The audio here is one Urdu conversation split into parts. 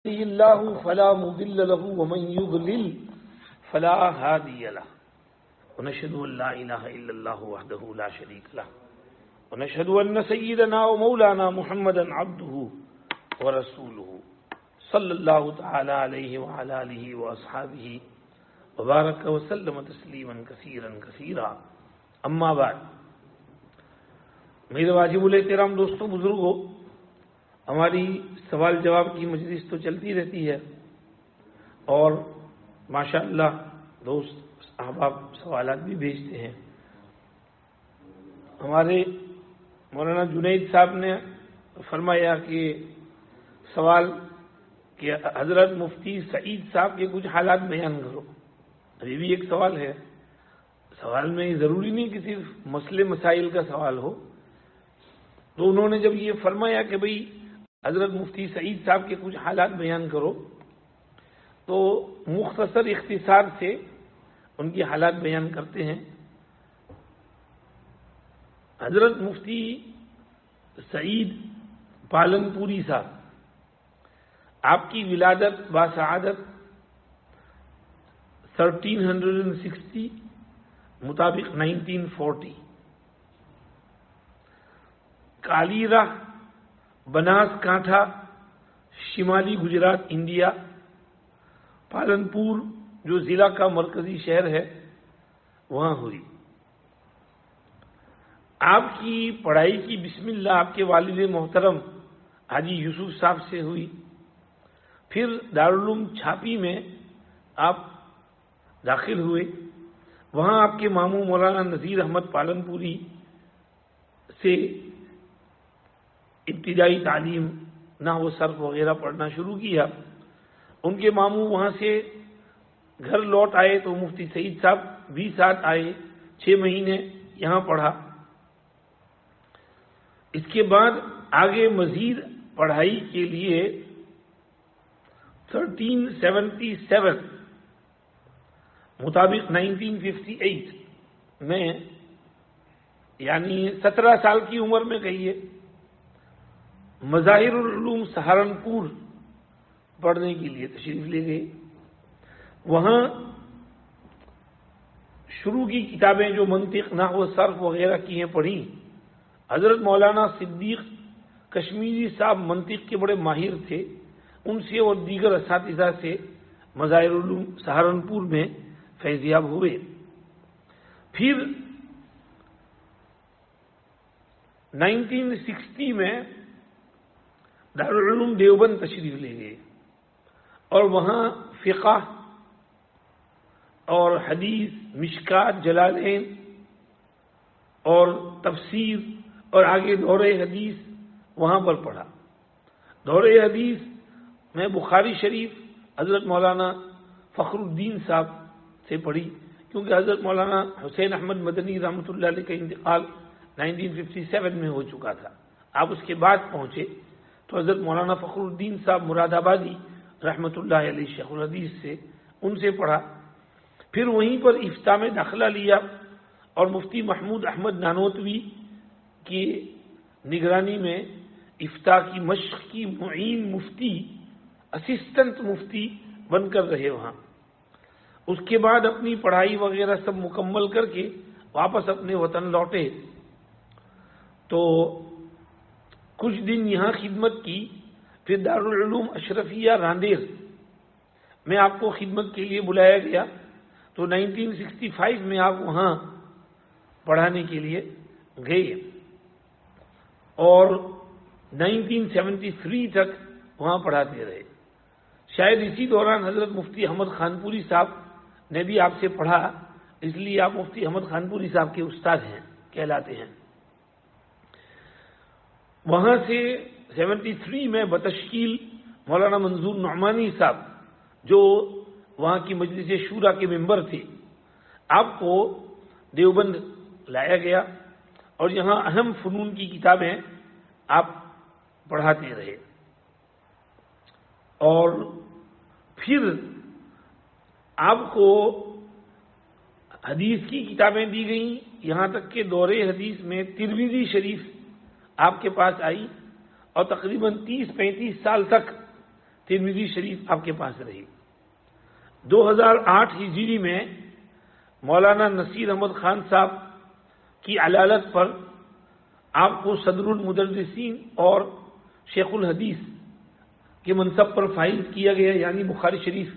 الله فلا مضل له ومن يضلل فلا هادي له ونشهد أن لا إله إلا الله وحده لا شريك له ونشهد أن سيدنا ومولانا محمدا عبده ورسوله صلى الله تعالى عليه وعلى آله وأصحابه وبارك وسلم تسليما كثيرا كثيرا اما بعد. میرے واجب الاحترام دوستوں بزرگوں، ہماری سوال جواب کی مجلس تو چلتی رہتی ہے اور ماشاءاللہ دوست احباب سوالات بھی بھیجتے ہیں. ہمارے مولانا جنید صاحب نے فرمایا کہ سوال کہ حضرت مفتی سعید صاحب کے کچھ حالات بیان کرو. ابھی بھی ایک سوال ہے. سوال میں ضروری نہیں کہ صرف مسئلے مسائل کا سوال ہو. تو انہوں نے جب یہ فرمایا کہ بھئی حضرت مفتی سعید صاحب کے کچھ حالات بیان کرو، تو مختصر اختصار سے ان کی حالات بیان کرتے ہیں. حضرت مفتی سعید پالن پوری صاحب، آپ کی ولادت باسعادت 1360 مطابق 1940 کالیرہ بناس کانٹھا شمالی گجرات انڈیا، پالن پور جو ضلع کا مرکزی شہر ہے وہاں ہوئی. آپ کی پڑھائی کی بسم اللہ آپ کے والد محترم حاجی یوسف صاحب سے ہوئی. پھر دارالعلوم چھاپی میں آپ داخل ہوئے. وہاں آپ کے ماموں مولانا نذیر احمد پالن پوری سے ابتدائی تعلیم نحو صرف وغیرہ پڑھنا شروع کیا. ان کے ماموں وہاں سے گھر لوٹ آئے تو مفتی سعید صاحب بھی ساتھ آئے. 6 مہینے یہاں پڑھا. اس کے بعد آگے مزید پڑھائی کے لیے 1377 مطابق 1958 میں، یعنی 17 سال کی عمر میں کہیے، مظاہر العلوم سہارنپور پڑھنے کے لیے تشریف لے گئے. وہاں شروع کی کتابیں جو منطق نحو صرف وغیرہ کی ہیں پڑھی. حضرت مولانا صدیق کشمیری صاحب منطق کے بڑے ماہر تھے. ان سے اور دیگر اساتذہ سے مظاہر العلوم سہارنپور میں فیضیاب ہوئے. پھر 1960 میں دارالعلوم دیوبند تشریف لے گئے اور وہاں فقہ اور حدیث، مشکات، جلالین اور تفسیر اور آگے دورہ حدیث وہاں پر پڑھا. دورہ حدیث میں بخاری شریف حضرت مولانا فخر الدین صاحب سے پڑھی، کیونکہ حضرت مولانا حسین احمد مدنی رحمۃ اللہ علیہ کا انتقال 1957 میں ہو چکا تھا. آپ اس کے بعد پہنچے تو حضرت مولانا فخر الدین صاحب مراد آبادی رحمۃ اللہ علیہ شیخ الحدیث سے ان سے پڑھا. پھر وہیں پر افتاء میں داخلہ لیا اور مفتی محمود احمد نانوتوی کی نگرانی میں افتاء کی مشق کی معین مفتی، اسسٹنٹ مفتی بن کر رہے وہاں. اس کے بعد اپنی پڑھائی وغیرہ سب مکمل کر کے واپس اپنے وطن لوٹے تو کچھ دن یہاں خدمت کی. پھر دارالعلوم اشرفیہ راندیر میں آپ کو خدمت کے لیے بلایا گیا تو 1965 میں آپ وہاں پڑھانے کے لیے گئے اور 1973 تک وہاں پڑھاتے رہے. شاید اسی دوران حضرت مفتی احمد خانپوری صاحب نے بھی آپ سے پڑھا، اس لیے آپ مفتی احمد خانپوری صاحب کے استاد ہیں کہلاتے ہیں. وہاں سے 73 میں بتشکیل مولانا منظور نعمانی صاحب جو وہاں کی مجلس شورا کے ممبر تھے، آپ کو دیوبند لایا گیا اور یہاں اہم فنون کی کتابیں آپ پڑھاتے رہے. اور پھر آپ کو حدیث کی کتابیں دی گئیں، یہاں تک کہ دورے حدیث میں ترمذی شریف آپ کے پاس آئی اور تقریباً 30-35 سال تک ترمذی شریف آپ کے پاس رہی۔ 2008 ہجری میں مولانا نصیر احمد خان صاحب کی علالت پر آپ کو صدر المدرسین اور شیخ الحدیث کے منصب پر فائز کیا گیا، یعنی بخاری شریف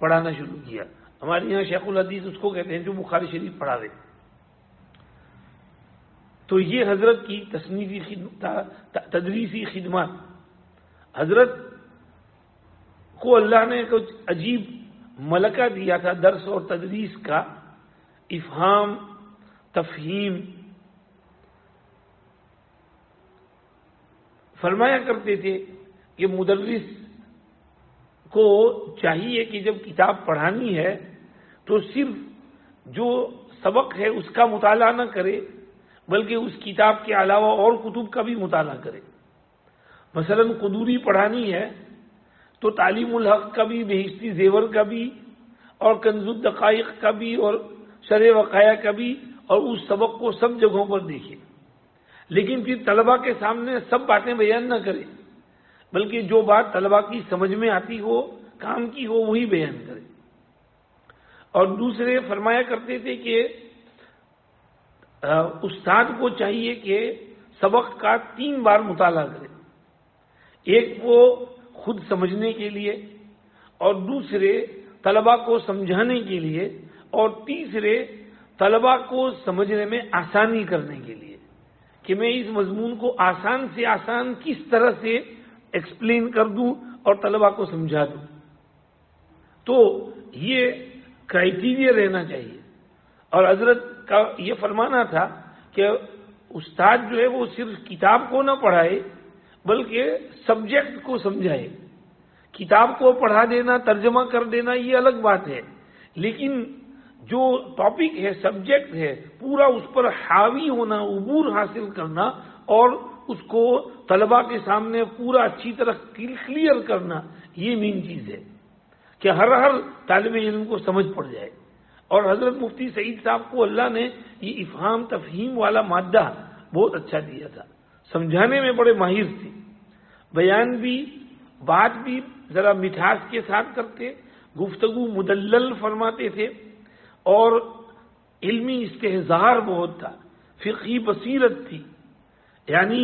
پڑھانا شروع کیا۔ ہمارے یہاں شیخ الحدیث اس کو کہتے ہیں جو بخاری شریف پڑھا دے۔ تو یہ حضرت کی تدریسی خدمات، حضرت کو اللہ نے کچھ عجیب ملکہ دیا تھا درس اور تدریس کا، افہام، تفہیم۔ فرمایا کرتے تھے کہ مدرس کو چاہیے کہ جب کتاب پڑھانی ہے تو صرف جو سبق ہے اس کا مطالعہ نہ کرے، بلکہ اس کتاب کے علاوہ اور کتب کا بھی مطالعہ کرے۔ مثلا قدوری پڑھانی ہے تو تعلیم الحق کا بھی، بہشتی زیور کا بھی، اور کنز الدقائق کا بھی، اور شرح وقایہ کا بھی، اور اس سبق کو سب جگہوں پر دیکھے، لیکن پھر طلباء کے سامنے سب باتیں بیان نہ کرے، بلکہ جو بات طلباء کی سمجھ میں آتی ہو، کام کی ہو، وہی بیان کرے۔ اور دوسرے فرمایا کرتے تھے کہ استاد کو چاہیے کہ سبق کا 3 بار مطالعہ کرے، ایک وہ خود سمجھنے کے لیے، اور دوسرے طلباء کو سمجھانے کے لیے، اور تیسرے طلباء کو سمجھنے میں آسانی کرنے کے لیے، کہ میں اس مضمون کو آسان سے آسان کس طرح سے ایکسپلین کر دوں اور طلباء کو سمجھا دوں۔ تو یہ کرائیٹیریا رہنا چاہیے۔ اور حضرت کا یہ فرمانا تھا کہ استاد جو ہے وہ صرف کتاب کو نہ پڑھائے بلکہ سبجیکٹ کو سمجھائے۔ کتاب کو پڑھا دینا، ترجمہ کر دینا یہ الگ بات ہے، لیکن جو ٹاپک ہے، سبجیکٹ ہے، پورا اس پر حاوی ہونا، عبور حاصل کرنا، اور اس کو طلباء کے سامنے پورا اچھی طرح کلیئر کرنا، یہ مین چیز ہے کہ ہر طالب علم کو سمجھ پڑ جائے۔ اور حضرت مفتی سعید صاحب کو اللہ نے یہ افہام تفہیم والا مادہ بہت اچھا دیا تھا، سمجھانے میں بڑے ماہر تھے، بیان بھی، بات بھی ذرا مٹھاس کے ساتھ کرتے، گفتگو مدلل فرماتے تھے، اور علمی استحضار بہت تھا، فقہی بصیرت تھی۔ یعنی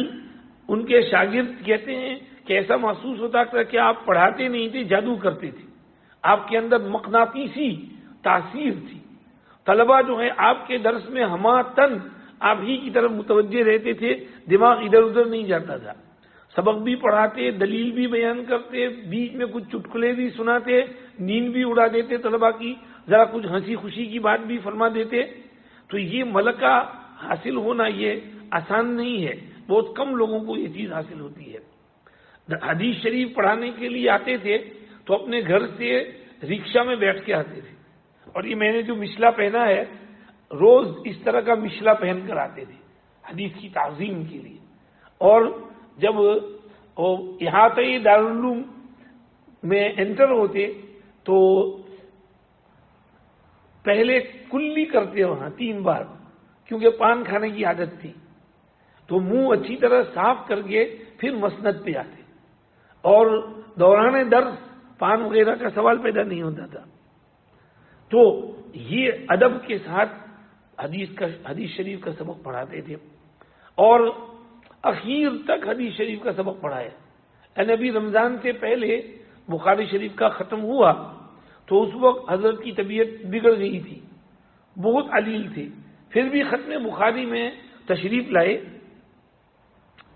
ان کے شاگرد کہتے ہیں کہ ایسا محسوس ہوتا تھا کہ آپ پڑھاتے نہیں تھے، جادو کرتے تھے، آپ کے اندر مقناطیسی تاثیر تھی۔ طلباء جو ہیں آپ کے درس میں ہماتن آپ ہی کی طرف متوجہ رہتے تھے، دماغ ادھر ادھر نہیں جاتا تھا۔ سبق بھی پڑھاتے، دلیل بھی بیان کرتے، بیچ میں کچھ چٹکلے بھی سناتے، نیند بھی اڑا دیتے طلباء کی، ذرا کچھ ہنسی خوشی کی بات بھی فرما دیتے۔ تو یہ ملکہ حاصل ہونا یہ آسان نہیں ہے، بہت کم لوگوں کو یہ چیز حاصل ہوتی ہے۔ حدیث شریف پڑھانے کے لیے آتے تھے تو اپنے گھر سے رکشہ میں بیٹھ کے آتے تھے، اور یہ میں نے جو مسلا پہنا ہے روز اس طرح کا مسلا پہن کر آتے تھے حدیث کی تعظیم کے لیے۔ اور جب احاطۂ دارالعلوم میں انٹر ہوتے تو پہلے کلی کرتے وہاں 3 بار، کیونکہ پان کھانے کی عادت تھی، تو منہ اچھی طرح صاف کر کے پھر مسند پہ آتے، اور دوران درس پان وغیرہ کا سوال پیدا نہیں ہوتا تھا۔ تو یہ ادب کے ساتھ حدیث شریف کا سبق پڑھاتے تھے، اور اخیر تک حدیث شریف کا سبق پڑھایا۔ نبی رمضان سے پہلے بخاری شریف کا ختم ہوا تو اس وقت حضرت کی طبیعت بگڑ گئی تھی، بہت علیل تھے، پھر بھی ختم بخاری میں تشریف لائے،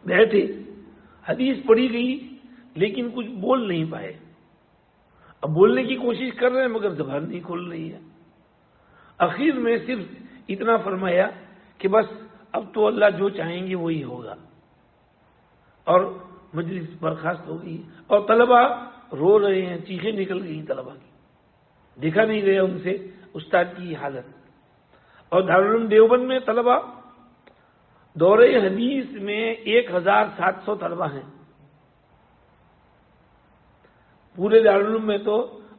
بیٹھے، حدیث پڑھی گئی لیکن کچھ بول نہیں پائے۔ اب بولنے کی کوشش کر رہے ہیں مگر زبان نہیں کھول رہی ہے۔ اخیر میں صرف اتنا فرمایا کہ بس اب تو اللہ جو چاہیں گے وہی ہوگا، اور مجلس برخاست ہو گئی، اور طلباء رو رہے ہیں، چیخیں نکل گئی طلباء کی، دیکھا نہیں گیا ان سے استاد کی حالت۔ اور دارالعلوم دیوبند میں طلباء دورہ حدیث میں 1700 طلباء ہیں، پورے دارالعلوم میں تو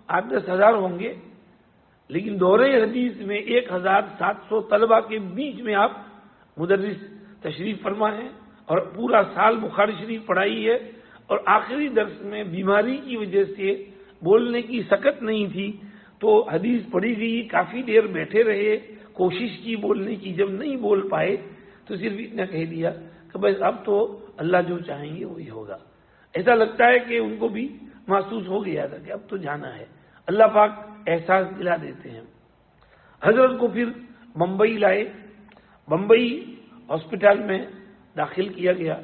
8-10 ہزار ہوں گے، لیکن دورہ حدیث میں 1700 طلباء کے بیچ میں آپ مدرس تشریف فرما ہیں، اور پورا سال بخاری شریف پڑھائی ہے، اور آخری درس میں بیماری کی وجہ سے بولنے کی سکت نہیں تھی تو حدیث پڑھی گئی، کافی دیر بیٹھے رہے، کوشش کی بولنے کی، جب نہیں بول پائے تو صرف اتنا کہہ دیا کہ بس اب تو اللہ جو چاہیں گے وہی ہوگا۔ ایسا لگتا ہے کہ ان کو بھی محسوس ہو گیا تھا کہ اب تو جانا ہے، اللہ پاک احساس دلا دیتے ہیں۔ حضرت کو پھر بمبئی لائے، بمبئی ہاسپٹل میں داخل کیا گیا،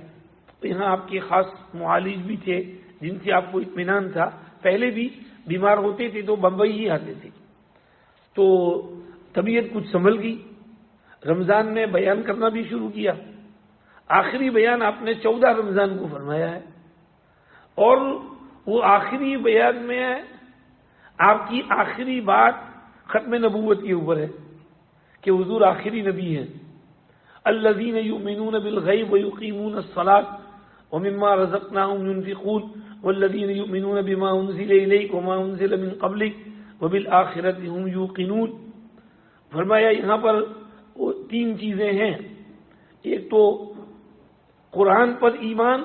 یہاں آپ کے خاص معالج بھی تھے جن سے آپ کو اطمینان تھا، پہلے بھی بیمار ہوتے تھے تو بمبئی ہی آتے تھے، تو طبیعت کچھ سنبھل گئی، رمضان میں بیان کرنا بھی شروع کیا، آخری بیان آپ نے 14 رمضان کو فرمایا ہے، اور وہ آخری بیان میں آپ کی آخری بات ختم نبوت کے اوپر ہے کہ حضور آخری نبی ہیں۔ الذین یؤمنون بالغیب ویقیمون الصلاۃ ومما رزقناہم ينفقون والذین یؤمنون بما انزل الیک وما انزل من قبلک وبالآخرۃ هم یوقنون۔ فرمایا یہاں پر تین چیزیں ہیں، ایک تو قرآن پر ایمان،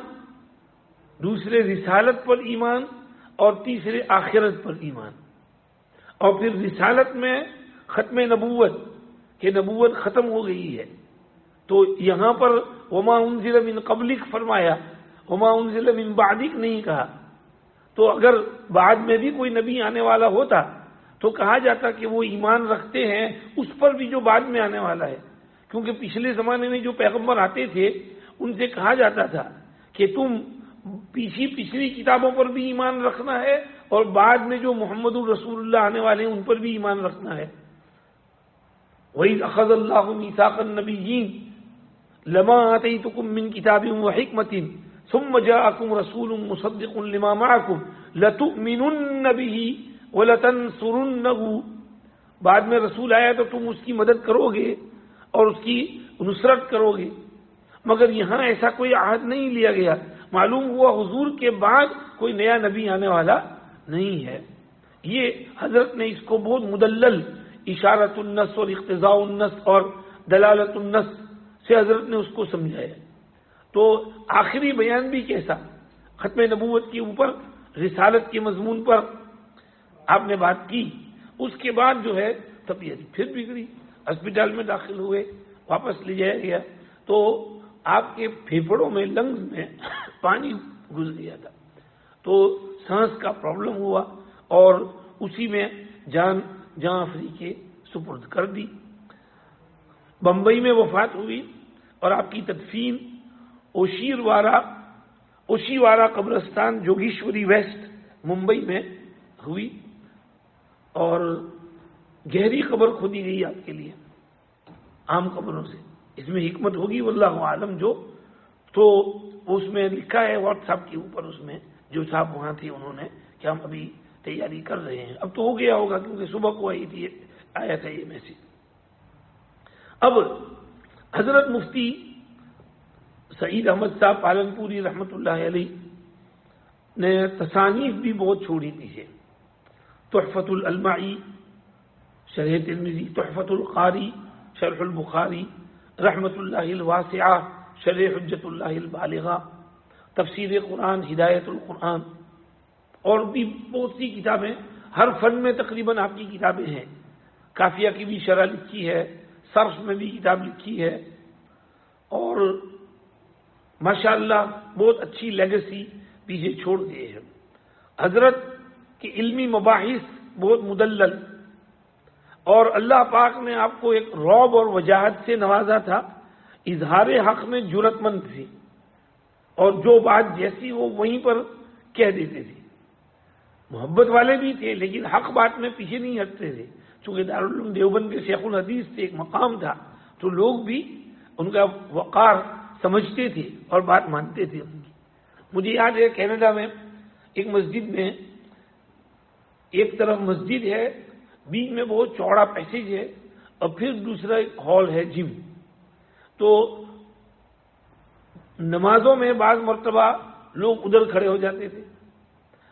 دوسرے رسالت پر ایمان، اور تیسرے آخرت پر ایمان۔ اور پھر رسالت میں ختم نبوت کہ نبوت ختم ہو گئی ہے، تو یہاں پر وما انزل من قبلک فرمایا، وما انزل من بعدک نہیں کہا، تو اگر بعد میں بھی کوئی نبی آنے والا ہوتا تو کہا جاتا کہ وہ ایمان رکھتے ہیں اس پر بھی جو بعد میں آنے والا ہے، کیونکہ پچھلے زمانے میں جو پیغمبر آتے تھے ان سے کہا جاتا تھا کہ تم پچھلی کتابوں پر بھی ایمان رکھنا ہے اور بعد میں جو محمد الرسول اللہ آنے والے ہیں ان پر بھی ایمان رکھنا ہے۔ وَإِذْ أَخَذَ اللَّهُ مِيثَاقَ النَّبِيِّينَ لَمَا آتَيْتُكُم مِّن كِتَابٍ وَحِكْمَةٍ ثُمَّ جَاءَكُمْ رَسُولٌ مُّصَدِّقٌ لِّمَا مَعَكُمْ لَتُؤْمِنُنَّ بِهِ وَلَتَنصُرُنَّهُ، بعد میں رسول آیا تو تم اس کی مدد کرو گے اور اس کی نصرت کرو گے، مگر یہاں ایسا کوئی عہد نہیں لیا گیا، معلوم ہوا حضور کے بعد کوئی نیا نبی آنے والا نہیں ہے۔ یہ حضرت نے اس کو بہت مدلل اشارت النص اور اقتضاء النص اور دلالت النص سے حضرت نے اس کو سمجھایا۔ تو آخری بیان بھی کیسا، ختم نبوت کے اوپر رسالت کے مضمون پر آپ نے بات کی، اس کے بعد جو ہے طبیعت پھر بگڑی، ہسپتال میں داخل ہوئے، واپس لے جایا گیا تو آپ کے پھیپھڑوں میں لنگز میں پانی گھس گیا تھا، تو سانس کا پرابلم ہوا اور اسی میں جان فری کے سپرد کر دی۔ بمبئی میں وفات ہوئی اور آپ کی تدفین اوشیوارا قبرستان جوگیشوری ویسٹ ممبئی میں ہوئی، اور گہری قبر کھودی گئی آپ کے لیے عام قبروں سے، اس میں حکمت ہوگی واللہ عالم جو، تو اس میں لکھا ہے واٹس ایپ کے اوپر، اس میں جو صاحب وہاں تھے انہوں نے کہ ہم ابھی تیاری کر رہے ہیں، اب تو ہو گیا ہوگا کیونکہ صبح کو آیا تھا یہ میسج۔ اب حضرت مفتی سعید احمد صاحب پالنپوری رحمۃ اللہ علیہ نے تصانیف بھی بہت چھوڑی تھی، تحفۃ الالمعی شرح ترمذی، تحفۃ القاری شرح البخاری، رحمۃ اللہ الواسعہ شرح حجت اللہ البالغہ، تفسیر قرآن، ہدایت القرآن، اور بھی بہت سی کتابیں، ہر فن میں تقریباً آپ کی کتابیں ہیں، کافیہ کی بھی شرح لکھی ہے، صرف میں بھی کتاب لکھی ہے، اور ماشاءاللہ بہت اچھی لیگیسی پیچھے چھوڑ دیے ہیں۔ حضرت کی علمی مباحث بہت مدلل، اور اللہ پاک نے آپ کو ایک رعب اور وجاہت سے نوازا تھا، اظہار حق میں جرأت مند تھے، اور جو بات جیسی ہو وہیں پر کہہ دیتے تھے، محبت والے بھی تھے لیکن حق بات میں پیچھے نہیں ہٹتے تھے، چونکہ دارالعلوم دیوبند کے شیخ الحدیث سے ایک مقام تھا تو لوگ بھی ان کا وقار سمجھتے تھے اور بات مانتے تھے ان کی۔ مجھے یاد ہے کینیڈا میں ایک مسجد میں، ایک طرف مسجد ہے، بیچ میں بہت چوڑا پیسیج ہے، اور پھر دوسرا ایک ہال ہے جم، تو نمازوں میں بعض مرتبہ لوگ ادھر کھڑے ہو جاتے تھے،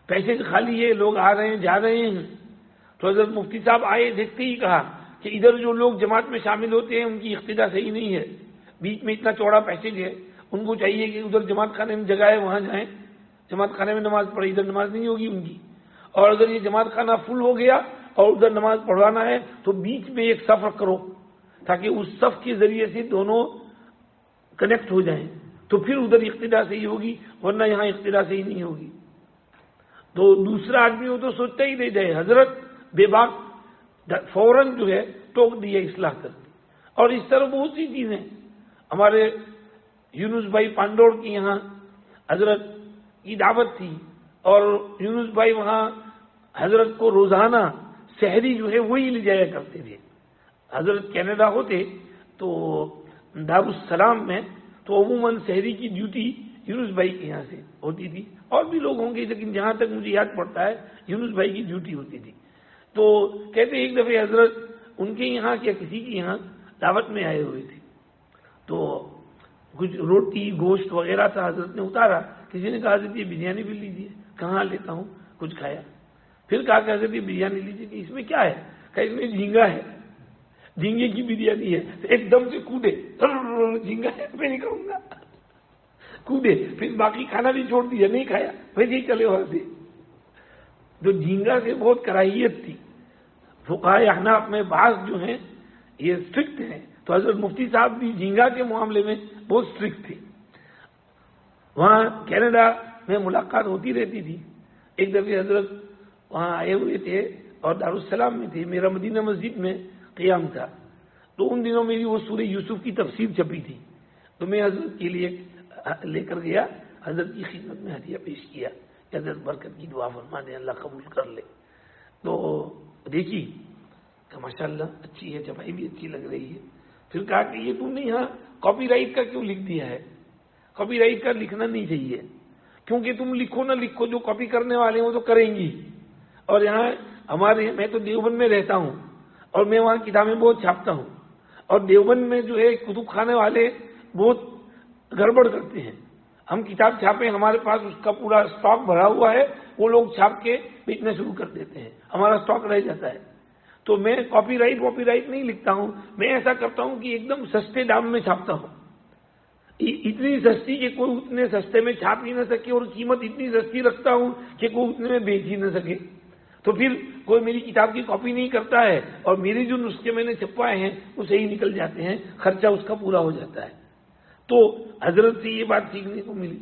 پیسیج خالی ہے، لوگ آ رہے ہیں جا رہے ہیں، تو حضرت مفتی صاحب آئے، دیکھتے ہی کہا کہ ادھر جو لوگ جماعت میں شامل ہوتے ہیں ان کی اقتدا صحیح نہیں ہے، بیچ میں اتنا چوڑا پیسیج ہے، ان کو چاہیے کہ ادھر جماعت خانے میں جگہ ہے وہاں جائیں، جماعت خانے میں نماز پڑھے، ادھر نماز نہیں ہوگی ان کی. اور اگر یہ جماعت خانہ فل ہو گیا اور ادھر نماز پڑھوانا ہے تو بیچ میں ایک صف کرو تاکہ اس صف کے ذریعے سے دونوں کنیکٹ ہو جائیں، تو پھر ادھر اقتدا صحیح ہوگی، ورنہ یہاں اقتدا صحیح نہیں ہوگی. تو دوسرا آدمی وہ تو سوچتا ہی نہیں جائے، حضرت بے باک فوراً جو ہے ٹوک دیا اصلاح کر دی. اور اس طرح بہت سی چیزیں ہمارے یونس بھائی پانڈور کی یہاں حضرت کی دعوت تھی اور یونس بھائی وہاں حضرت کو روزانہ سحری جو ہے وہی لے جایا کرتے تھے. حضرت کینیڈا ہوتے تو دارالسلام میں تو عموماً سحری کی ڈیوٹی یونس بھائی کے یہاں سے ہوتی تھی، اور بھی لوگ ہوں گے لیکن جہاں تک مجھے یاد پڑتا ہے یونس بھائی کی ڈیوٹی ہوتی تھی. تو کہتے ایک دفعہ حضرت ان کے یہاں یا کسی کے یہاں دعوت میں آئے ہوئے تھے، تو کچھ روٹی گوشت وغیرہ تھا، حضرت نے اتارا. کسی نے کہا حضرت یہ بریانی بھی لیجیے. کہاں لیتا ہوں، کچھ کھایا. پھر کہا کہ حضرت یہ بریانی لیجیے، کہ اس میں کیا ہے؟ کہ اس میں جھینگا ہے، جھینگے کی بریانی ہے. ایک دم سے کودے، جھینگا ہے میں نہیں کھاؤں گا، کودے. پھر باقی کھانا بھی چھوڑ دیا، نہیں کھایا، ویسے ہی چلے وہاں سے. تو جھینگا سے بہت کراہیت تھی. فقہائے احناف میں بعض جو ہیں یہ اسٹرکٹ ہیں، تو حضرت مفتی صاحب بھی جھینگا کے معاملے میں بہت اسٹرکٹ تھے. وہاں کینیڈا میں ملاقات ہوتی رہتی تھی. ایک دفعہ حضرت وہاں آئے ہوئے تھے اور دارالسلام میں تھے، میرا مدینہ مسجد میں قیام تھا. تو ان دنوں میری وہ سورہ یوسف کی تفسیر چھپی تھی، تو میں حضرت کے لیے لے کر گیا، حضرت کی خدمت میں ہدیہ پیش کیا کہ حضرت برکت کی دعا فرما دیں، اللہ قبول کر لے. تو دیکھی کہ ماشاءاللہ اچھی ہے، چھپائی بھی اچھی لگ رہی ہے. پھر کہا کہ یہ تم نے یہاں کاپی رائٹ کا کیوں لکھ دیا ہے؟ کاپی رائٹ کا لکھنا نہیں چاہیے، کیونکہ تم لکھو نہ لکھو جو کاپی کرنے والے ہیں وہ تو کریں گی. اور یہاں ہمارے میں تو دیوبند میں رہتا ہوں اور میں وہاں کتابیں بہت چھاپتا ہوں، اور دیوبند میں جو ہے کتب خانے والے بہت گڑبڑ کرتے ہیں. ہم کتاب چھاپیں، ہمارے پاس اس کا پورا اسٹاک بھرا ہوا ہے، وہ لوگ چھاپ کے بیچنا شروع کر دیتے ہیں، ہمارا اسٹاک رہ جاتا ہے. تو میں کاپی رائٹ نہیں لکھتا ہوں. میں ایسا کرتا ہوں کہ ایک دم سستے دام میں چھاپتا ہوں، اتنی سستی کہ کوئی اتنے سستے میں چھاپ ہی نہ سکے، اور قیمت اتنی سستی رکھتا ہوں کہ کوئی اتنے میں بیچ ہی نہ سکے. تو پھر کوئی میری کتاب کی کاپی نہیں کرتا ہے، اور میرے جو نسخے میں نے چھپوائے ہیں وہ صحیح نکل جاتے ہیں، خرچہ اس کا پورا ہو جاتا ہے. تو حضرت سے یہ بات سیکھنے کو ملی.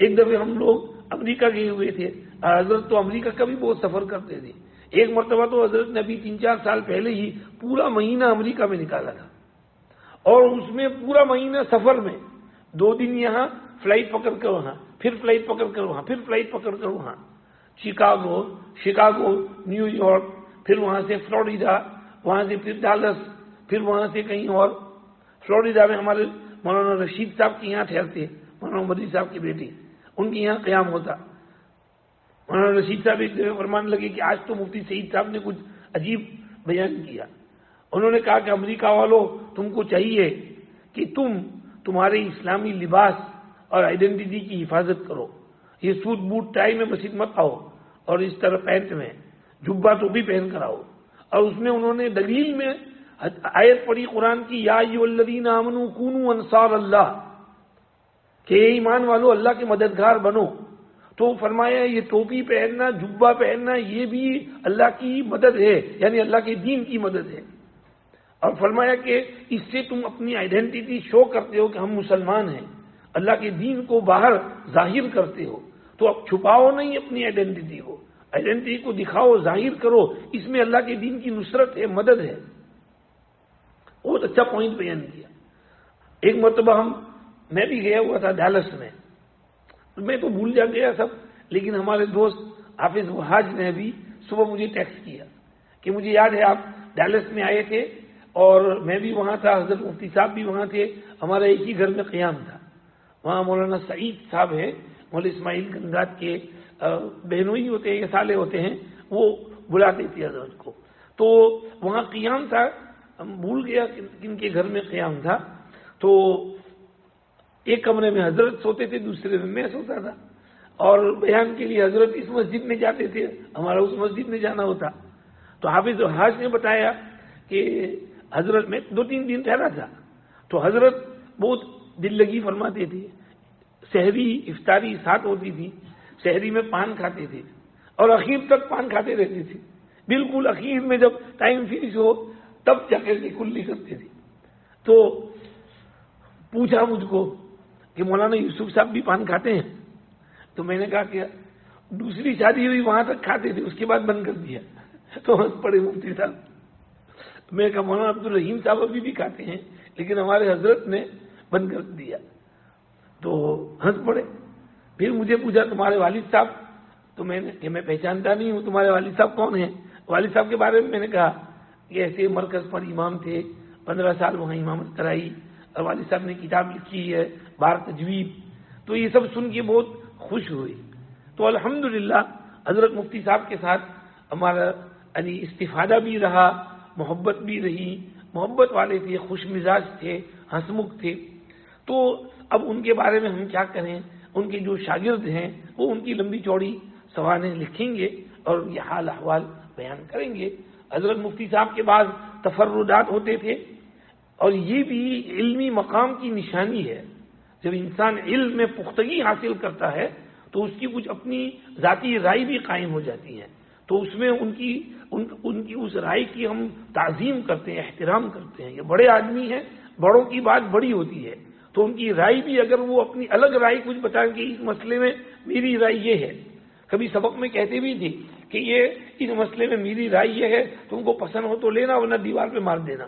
ایک دفعہ ہم لوگ امریکہ گئے ہوئے تھے، حضرت تو امریکہ کا بھی بہت سفر کرتے تھے. ایک مرتبہ تو حضرت نے ابھی 3-4 سال پہلے ہی پورا مہینہ امریکہ میں نکالا تھا، اور اس میں پورا مہینہ سفر میں 2 دن یہاں فلائٹ پکڑ کر وہاں، پھر فلائٹ پکڑ کر وہاں، پھر فلائٹ پکڑ کر وہاں، شکاگو، نیو یارک، پھر وہاں سے فلوریڈا، وہاں سے پھر ڈالس، پھر وہاں سے کہیں اور. فلوریڈا میں ہمارے مولانا رشید صاحب کے یہاں ٹھہرتے، مولانا مدی صاحب کی بیٹی، ان کے یہاں قیام ہوتا. مولانا رشید صاحب ایک دفعہ فرمانے لگے کہ آج تو مفتی سعید صاحب نے کچھ عجیب بیان کیا. انہوں نے کہا کہ امریکہ والوں، تم کو چاہیے کہ تمہارے اسلامی لباس اور آئیڈینٹی کی حفاظت کرو. یہ سوٹ بوٹ ٹائی میں مسجد مت آؤ، اور اس طرح پینٹ میں جبہ ٹوپی پہن کر آؤ. اور اس میں انہوں نے دلیل میں آیت پڑھی قرآن کی، یا ایھا الذین آمنوا کونوا انصار اللہ، کہ ایمان والو اللہ کے مددگار بنو. تو فرمایا یہ ٹوپی پہننا، جبہ پہننا، یہ بھی اللہ کی مدد ہے، یعنی اللہ کے دین کی مدد ہے. اور فرمایا کہ اس سے تم اپنی آئیڈینٹی شو کرتے ہو کہ ہم مسلمان ہیں، اللہ کے دین کو باہر ظاہر کرتے ہو. تو اب چھپاؤ نہیں اپنی آئیڈینٹی کو دکھاؤ، ظاہر کرو. اس میں اللہ کے دین کی نصرت ہے، مدد ہے. بہت اچھا پوائنٹ بیان کیا. ایک مرتبہ میں بھی گیا ہوا تھا ڈالس میں، میں تو بھول جا گیا سب، لیکن ہمارے دوست حافظ وحاج نے بھی صبح مجھے ٹیکسٹ کیا کہ مجھے یاد ہے آپ ڈالس میں آئے تھے اور میں بھی وہاں تھا، حضرت مفتی صاحب بھی وہاں تھے، ہمارا ایک ہی گھر میں قیام تھا. وہاں مولانا سعید صاحب ہے، مولانا اسماعیل گنگات کے بہنوئی ہوتے ہیں یا سالے ہوتے ہیں، وہ بلاتے تھے حضرت کو. تو وہاں قیام تھا، بھول گیا کن کے گھر میں قیام تھا. تو ایک کمرے میں حضرت سوتے تھے، دوسرے میں میں سوتا تھا، اور بیان کے لیے حضرت اس مسجد میں جاتے تھے، ہمارا اس مسجد میں جانا ہوتا. تو حافظ وحاج نے بتایا کہ حضرت میں 2-3 دن ٹھہرا تھا، تو حضرت بہت دل لگی فرماتے تھے. سحری افطاری ساتھ ہوتی تھی، سحری میں پان کھاتے تھے اور اخیر تک پان کھاتے رہتے تھے، بالکل اخیر میں جب ٹائم فنش ہو تب جا کر کے کلی کرتے تھے۔ تو پوچھا مجھ کو کہ مولانا یوسف صاحب بھی پان کھاتے ہیں؟ تو میں نے کہا کہ دوسری شادی ہوئی وہاں تک کھاتے تھے، اس کے بعد بند کر دیا۔ تو ہنس پڑے مفتی صاحب۔ میں نے کہا مولانا عبدالرحیم صاحب ابھی بھی کھاتے ہیں لیکن ہمارے حضرت نے بند کر دیا۔ تو ہنس پڑے۔ پھر مجھے پوچھا تمہارے والد صاحب؟ تو میں نے کہ میں پہچانتا نہیں ہوں، تمہارے والد صاحب کون ہیں؟ والد صاحب کے بارے میں نے کہا کہ ایسے مرکز پر امام تھے، 15 سال وہاں امامت کرائی، اور والد صاحب نے کتاب لکھی ہے بار تجویب۔ تو یہ سب سن کے بہت خوش ہوئی۔ تو الحمدللہ حضرت مفتی صاحب کے ساتھ ہمارا یعنی استفادہ بھی رہا، محبت بھی رہی، محبت والے تھے، خوش مزاج تھے، ہنسمکھ تھے۔ تو اب ان کے بارے میں ہم کیا کریں؟ ان کے جو شاگرد ہیں وہ ان کی لمبی چوڑی سوانح لکھیں گے اور یہ حال احوال بیان کریں گے۔ حضرت مفتی صاحب کے بعد تفردات ہوتے تھے، اور یہ بھی علمی مقام کی نشانی ہے۔ جب انسان علم میں پختگی حاصل کرتا ہے تو اس کی کچھ اپنی ذاتی رائے بھی قائم ہو جاتی ہے، تو اس میں ان کی اس رائے کی ہم تعظیم کرتے ہیں، احترام کرتے ہیں۔ یہ بڑے آدمی ہیں، بڑوں کی بات بڑی ہوتی ہے، تو ان کی رائے بھی اگر وہ اپنی الگ رائے کچھ بتائیں کہ اس مسئلے میں میری رائے یہ ہے، کبھی سبق میں کہتے بھی تھے کہ یہ اس مسئلے میں میری رائے یہ ہے، تم کو پسند ہو تو لینا ورنہ دیوار پہ مار دینا،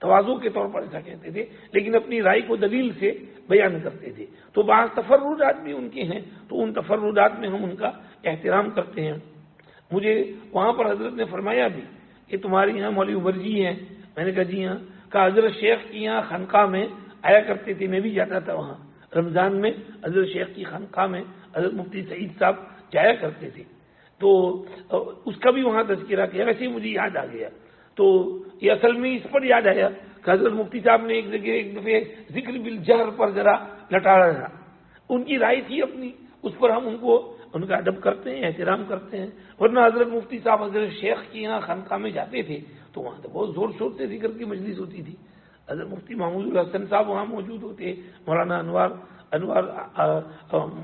تواضع کے طور پر ایسا کہتے تھے، لیکن اپنی رائے کو دلیل سے بیان کرتے تھے۔ تو بعض تفردات بھی ان کے ہیں، تو ان تفردات میں ہم ان کا احترام کرتے ہیں۔ مجھے وہاں پر حضرت نے فرمایا بھی کہ تمہارے یہاں مولوی عمر جی ہیں؟ میں نے کہا جی ہاں۔ کہا حضرت شیخ کی یہاں خانقاہ میں آیا کرتے تھے، میں بھی جاتا تھا وہاں، رمضان میں حضرت شیخ کی خانقاہ میں حضرت مفتی سعید صاحب جایا کرتے تھے۔ تو اس کا بھی وہاں تذکرہ کیا، ویسے ہی مجھے یاد آ گیا۔ تو یہ اصل میں اس پر یاد آیا کہ حضرت مفتی صاحب نے ایک دفعہ ذکر بالجہر پر ذرا لٹاڑا تھا، ان کی رائے تھی اپنی، اس پر ہم ان کا ادب کرتے ہیں، احترام کرتے ہیں۔ ورنہ حضرت مفتی صاحب حضرت شیخ کی یہاں خانقاہ میں جاتے تھے تو وہاں تو بہت زور شور سے ذکر کی مجلس ہوتی تھی۔ حضرت مفتی محمود الحسن صاحب وہاں موجود ہوتے، مولانا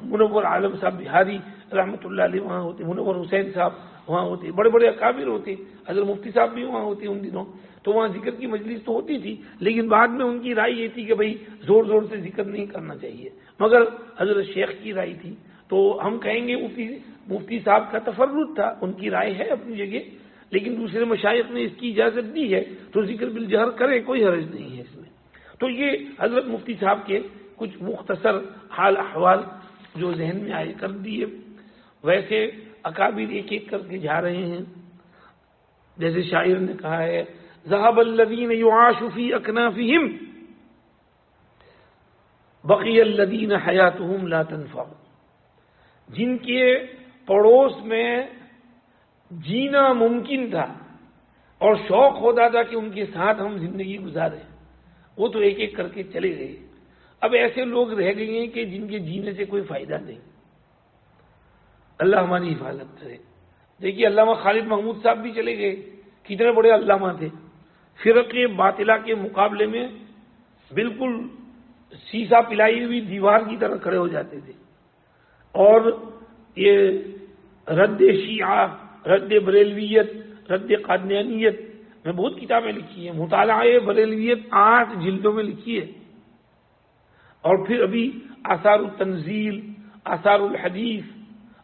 منور عالم صاحب بہاری رحمۃ اللہ علیہ وہاں ہوتے، منور حسین صاحب وہاں ہوتے، بڑے بڑے اکابر ہوتے، حضرت مفتی صاحب بھی وہاں ہوتے ان دنوں۔ تو وہاں ذکر کی مجلس تو ہوتی تھی، لیکن بعد میں ان کی رائے یہ تھی کہ بھائی زور زور سے ذکر نہیں کرنا چاہیے، مگر حضرت شیخ کی رائے تھی۔ تو ہم کہیں گے مفتی صاحب کا تفرد تھا، ان کی رائے ہے اپنی جگہ، لیکن دوسرے مشائخ نے اس کی اجازت دی ہے تو ذکر بالجہر کرے، کوئی حرج نہیں ہے اس میں۔ تو یہ حضرت مفتی صاحب کے کچھ مختصر حال احوال جو ذہن میں آئے کر دیے۔ ویسے اکابر ایک ایک کر کے جا رہے ہیں، جیسے شاعر نے کہا ہے ذهب الذين يعاش في اكنافهم بقي الذين حياتهم لا تنفع، جن کے پڑوس میں جینا ممکن تھا اور شوق ہوتا تھا کہ ان کے ساتھ ہم زندگی گزاریں، وہ تو ایک ایک کر کے چلے گئے۔ اب ایسے لوگ رہ گئے ہیں کہ جن کے جینے سے کوئی فائدہ نہیں۔ اللہ ہماری حفاظت کرے۔ دیکھیے علامہ خالد محمود صاحب بھی چلے گئے، کتنے بڑے علامہ تھے، فرق باطلہ کے مقابلے میں بالکل سیسا پلائی ہوئی دیوار کی طرح کھڑے ہو جاتے تھے، اور یہ رد شیعہ، رد بریلویت، رد قادیانیت میں بہت کتابیں لکھی ہیں، مطالعہ بریلویت 8 جلدوں میں لکھی ہے، اور پھر ابھی آثار التنزیل، آثار الحدیث،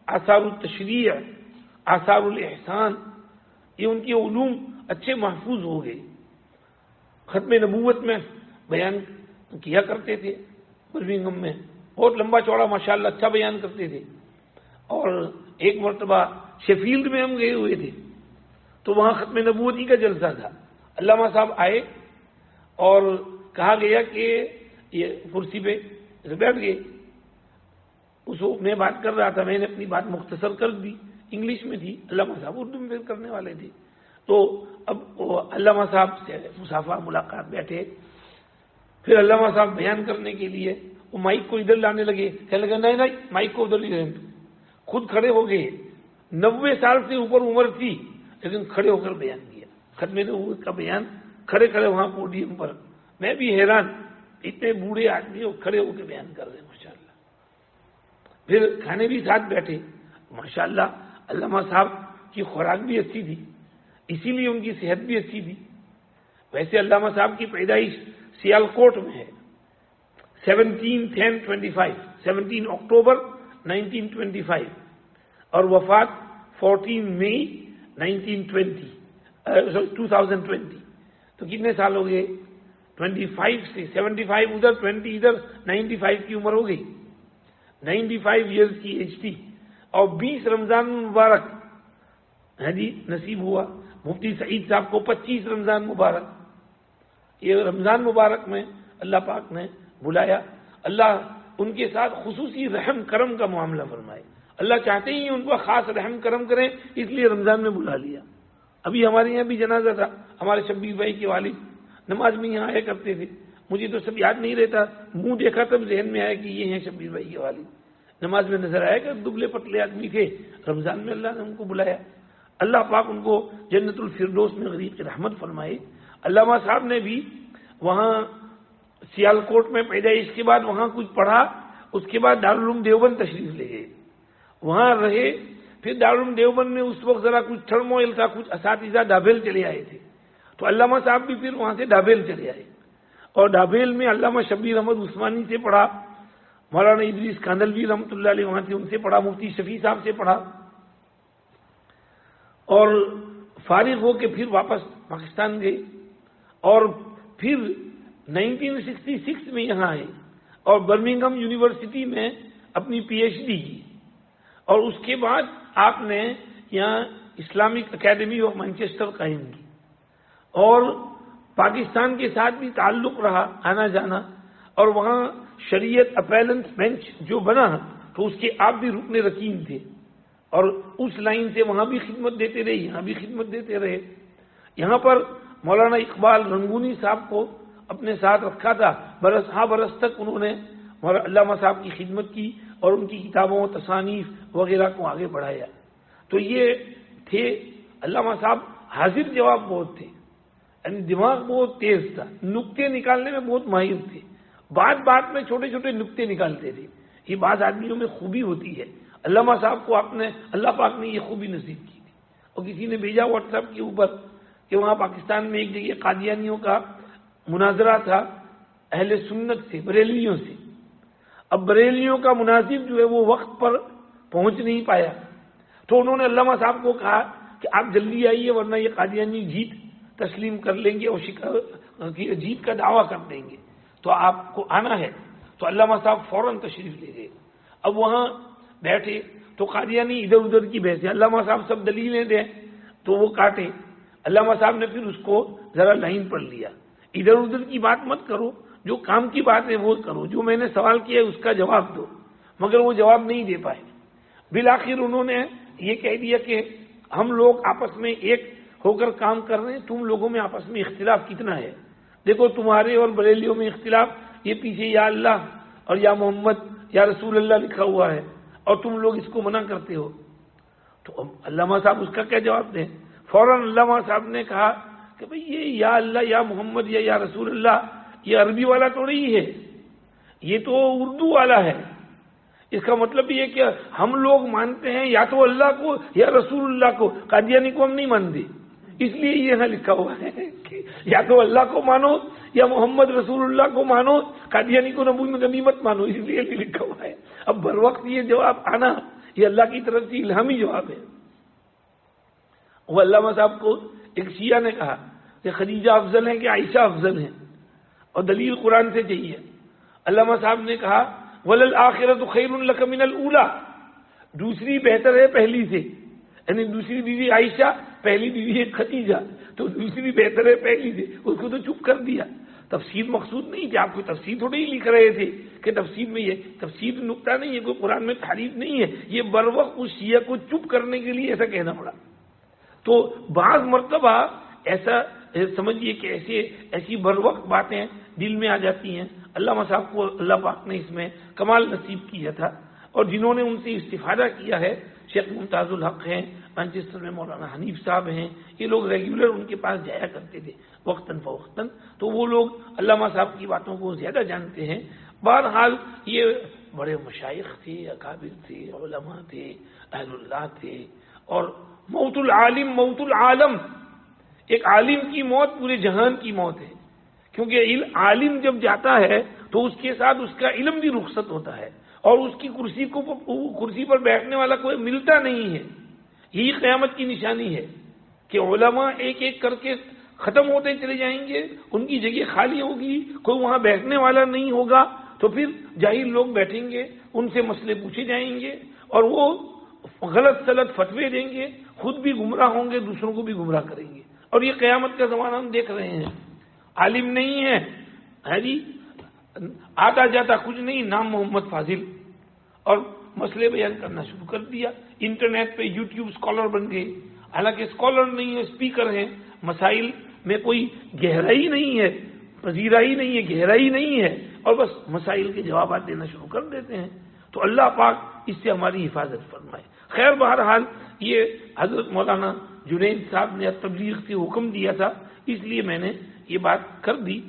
آثار التشریع، آثار الاحسان، یہ ان کے علوم اچھے محفوظ ہو گئے۔ ختم نبوت میں بیان کیا کرتے تھے برمنگھم میں، بہت لمبا چوڑا ماشاءاللہ اچھا بیان کرتے تھے۔ اور ایک مرتبہ شیفیلڈ میں ہم گئے ہوئے تھے تو وہاں ختم نبوتی کا جلسہ تھا، علامہ صاحب آئے اور کہا گیا کہ یہ کرسی پہ بیٹھ گئے، اس وقت میں بات کر رہا تھا، میں نے اپنی بات مختصر کر دی، انگلش میں تھی، علامہ صاحب اردو میں کرنے والے تھے۔ تو اب علامہ صاحب سے مصافحہ ملاقات بیٹھے، پھر علامہ صاحب بیان کرنے کے لیے وہ مائک کو ادھر لانے لگے، کہنے لگا نہیں مائک کو ادھر لے، خود کھڑے ہو گئے، 90 سال سے اوپر عمر تھی لیکن کھڑے ہو کر بیان کیا، ختم نبوت کا بیان کھڑے کھڑے وہاں پوڈیم پر۔ میں بھی حیران، اتنے بوڑھے آدمی کھڑے ہو کے بیان کر رہے ہیں ماشاءاللہ۔ پھر کھانے بھی ساتھ بیٹھے. ماشاءاللہ علامہ صاحب کی خوراک بھی اچھی تھی، اسی لیے ان کی صحت بھی اچھی تھی. ویسے علامہ صاحب کی پیدائش سیالکوٹ میں ہے 17 اکتوبر 1925 اور وفات 14 مئی 2020. تو کتنے سال ہو گئے؟ 25 سے 75 ادھر 20 ادھر 95 کی عمر ہو گئی. 95 ایئرز کی ایج تھی اور 20 رمضان مبارک جی نصیب ہوا. مفتی سعید صاحب کو 25 رمضان مبارک. یہ رمضان مبارک میں اللہ پاک نے بلایا. اللہ ان کے ساتھ خصوصی رحم کرم کا معاملہ فرمائے. اللہ چاہتے ہی ان کو خاص رحم کرم کریں، اس لیے رمضان میں بلا لیا. ابھی ہمارے یہاں بھی جنازہ تھا. ہمارے شبیر بھائی کے والد نماز میں یہاں آیا کرتے تھے. مجھے تو سب یاد نہیں رہتا، منہ دیکھا تب ذہن میں آیا کہ یہ ہیں شبیر بھائی کے والد. نماز میں نظر آیا کہ دبلے پتلے آدمی تھے. رمضان میں اللہ نے ان کو بلایا. اللہ پاک ان کو جنت الفردوس میں غریق رحمت فرمائے. علامہ صاحب نے بھی وہاں سیالکوٹ میں پیدائش کے بعد وہاں کچھ پڑھا. اس کے بعد دارالعلوم دیوبند تشریف لے گئے، وہاں رہے. پھر دارالعلوم دیوبند میں اس وقت ذرا کچھ ٹرموئل تھا، کچھ اساتذہ ڈابیل چلے آئے تھے. تو علامہ صاحب بھی پھر وہاں سے ڈابیل چلے آئے اور ڈابیل میں علامہ شبیر احمد عثمانی سے پڑھا. مولانا ادریس کاندلوی رحمۃ اللہ علیہ وہاں سے ان سے پڑھا. مفتی شفیع صاحب سے پڑھا اور فارغ ہو کے پھر واپس پاکستان گئے اور پھر 1966 میں یہاں آئے اور برمنگھم یونیورسٹی میں اپنی پی ایچ ڈی کی. اور اس کے بعد آپ نے یہاں اسلامک اکیڈمی آف مانچسٹر قائم کی اور پاکستان کے ساتھ بھی تعلق رہا آنا جانا. اور وہاں شریعت اپیلنس بینچ جو بنا تو اس کے آپ بھی رکن رکین تھے اور اس لائن سے وہاں بھی خدمت دیتے رہے، یہاں بھی خدمت دیتے رہے. یہاں پر مولانا اقبال رنگونی صاحب کو اپنے ساتھ رکھا تھا. برس تک انہوں نے علامہ صاحب کی خدمت کی اور ان کی کتابوں تصانیف وغیرہ کو آگے بڑھایا. تو یہ تھے علامہ صاحب. حاضر جواب بہت تھے، یعنی دماغ بہت تیز تھا، نکتے نکالنے میں بہت ماہر تھے. بات بات میں چھوٹے چھوٹے نکتے نکالتے تھے. یہ بعض آدمیوں میں خوبی ہوتی ہے. علامہ صاحب کو اللہ پاک نے یہ خوبی نصیب کی تھی. اور کسی نے بھیجا واٹس ایپ کے اوپر کہ وہاں پاکستان میں ایک جگہ قادیانیوں کا مناظرہ تھا اہل سنت سے، بریلویوں سے. اب بریلویوں کا مناظر جو ہے وہ وقت پر پہنچ نہیں پایا تو انہوں نے علامہ صاحب کو کہا کہ آپ جلدی آئیے ورنہ یہ قادیانی جیت تسلیم کر لیں گے اور جیت کا دعویٰ کر دیں گے، تو آپ کو آنا ہے. تو علامہ صاحب فوراً تشریف لے گئے. اب وہاں بیٹھے تو قادیانی ادھر ادھر کی بحثیں، علامہ صاحب سب دلیلیں دیں تو وہ کاٹے. علامہ صاحب نے پھر اس کو ذرا لائن پر لیا. ادھر ادھر کی بات مت کرو، جو کام کی بات ہے وہ کرو، جو میں نے سوال کیا ہے اس کا جواب دو. مگر وہ جواب نہیں دے پائے. بالآخر انہوں نے یہ کہہ دیا کہ ہم لوگ آپس میں ایک ہو کر کام کر رہے ہیں، تم لوگوں میں آپس میں اختلاف کتنا ہے. دیکھو تمہارے اور بریلیوں میں اختلاف، یہ پیچھے یا اللہ اور یا محمد یا رسول اللہ لکھا ہوا ہے اور تم لوگ اس کو منع کرتے ہو. تو علامہ صاحب اس کا کیا جواب دیں؟ فوراً علامہ صاحب نے کہا کہ بھئی یہ یا اللہ یا محمد یا رسول اللہ یہ عربی والا تو نہیں ہے، یہ تو اردو والا ہے. اس کا مطلب یہ کہ ہم لوگ مانتے ہیں یا تو اللہ کو یا رسول اللہ کو، قادیانی کو ہم نہیں مانتے. اس لیے یہ یہاں لکھا ہوا ہے کہ یا تو اللہ کو مانو یا محمد رسول اللہ کو مانو، قادیانی کو نبی مت مانو. اس لیے لکھا ہوا ہے. اب بر وقت یہ جواب آنا یہ اللہ کی طرف سے الہامی جواب ہے. وہ علامہ صاحب کو ایک شیعہ نے کہا کہ خدیجہ افضل ہیں کہ عائشہ افضل ہیں اور دلیل قرآن سے چاہیے. علامہ صاحب نے کہا وَلَلْآخِرَةُ خَيْرٌ لَكَ مِنَ الْأُولَى، دوسری بہتر ہے پہلی سے. یعنی دوسری بیوی عائشہ، پہلی بیوی ہے خدیجہ، تو دوسری بہتر ہے پہلی سے. اس کو تو چپ کر دیا. تفسیر مقصود نہیں کہ آپ کو تفسیر تھوڑی ہی لکھ رہے تھے کہ تفسیر میں یہ تفسیر نکتہ نہیں ہے، کوئی قرآن میں تعریف نہیں ہے. یہ بر وقت اس شیعہ کو چپ کرنے کے لیے ایسا کہنا پڑا. تو بعض مرتبہ ایسا سمجھیے کہ ایسی بر وقت باتیں دل میں آ جاتی ہیں. علامہ صاحب کو اللہ پاک نے اس میں کمال نصیب کیا تھا اور جنہوں نے ان سے استفادہ کیا ہے، شیخ ممتاز الحق ہیں مانچسٹر میں، مولانا حنیف صاحب ہیں، یہ لوگ ریگولر ان کے پاس جایا کرتے تھے وقتاً فوقتاً. تو وہ لوگ علامہ صاحب کی باتوں کو زیادہ جانتے ہیں. بہرحال یہ بڑے مشائخ تھے، اکابر تھے، علماء تھے، اہل اللہ تھے، اور موت العالم موت العالم، ایک عالم کی موت پورے جہان کی موت ہے، کیونکہ عالم جب جاتا ہے تو اس کے ساتھ اس کا علم بھی رخصت ہوتا ہے، اور اس کی کرسی پر بیٹھنے والا کوئی ملتا نہیں ہے۔ یہی قیامت کی نشانی ہے کہ علماء ایک ایک کر کے ختم ہوتے چلے جائیں گے، ان کی جگہ خالی ہوگی، کوئی وہاں بیٹھنے والا نہیں ہوگا، تو پھر جاہل لوگ بیٹھیں گے، ان سے مسئلے پوچھے جائیں گے، اور وہ غلط سلط فتوے دیں گے، خود بھی گمراہ ہوں گے، دوسروں کو بھی گمراہ کریں گے۔ اور یہ قیامت کا زمانہ ہم دیکھ رہے ہیں، عالم نہیں ہے جی، آتا جاتا کچھ نہیں، نام محمد فاضل، اور مسئلے بیان کرنا شروع کر دیا، انٹرنیٹ پہ یوٹیوب اسکالر بن گئے، حالانکہ اسکالر نہیں ہے، اسپیکر ہیں، مسائل میں کوئی گہرائی نہیں ہے، پذیرائی نہیں ہے، گہرائی نہیں ہے، اور بس مسائل کے جوابات دینا شروع کر دیتے ہیں۔ تو اللہ پاک اس سے ہماری حفاظت فرمائے۔ خیر، بہرحال یہ حضرت مولانا جنید صاحب نے تبلیغ سے حکم دیا تھا، اس لیے میں نے یہ بات کر دی۔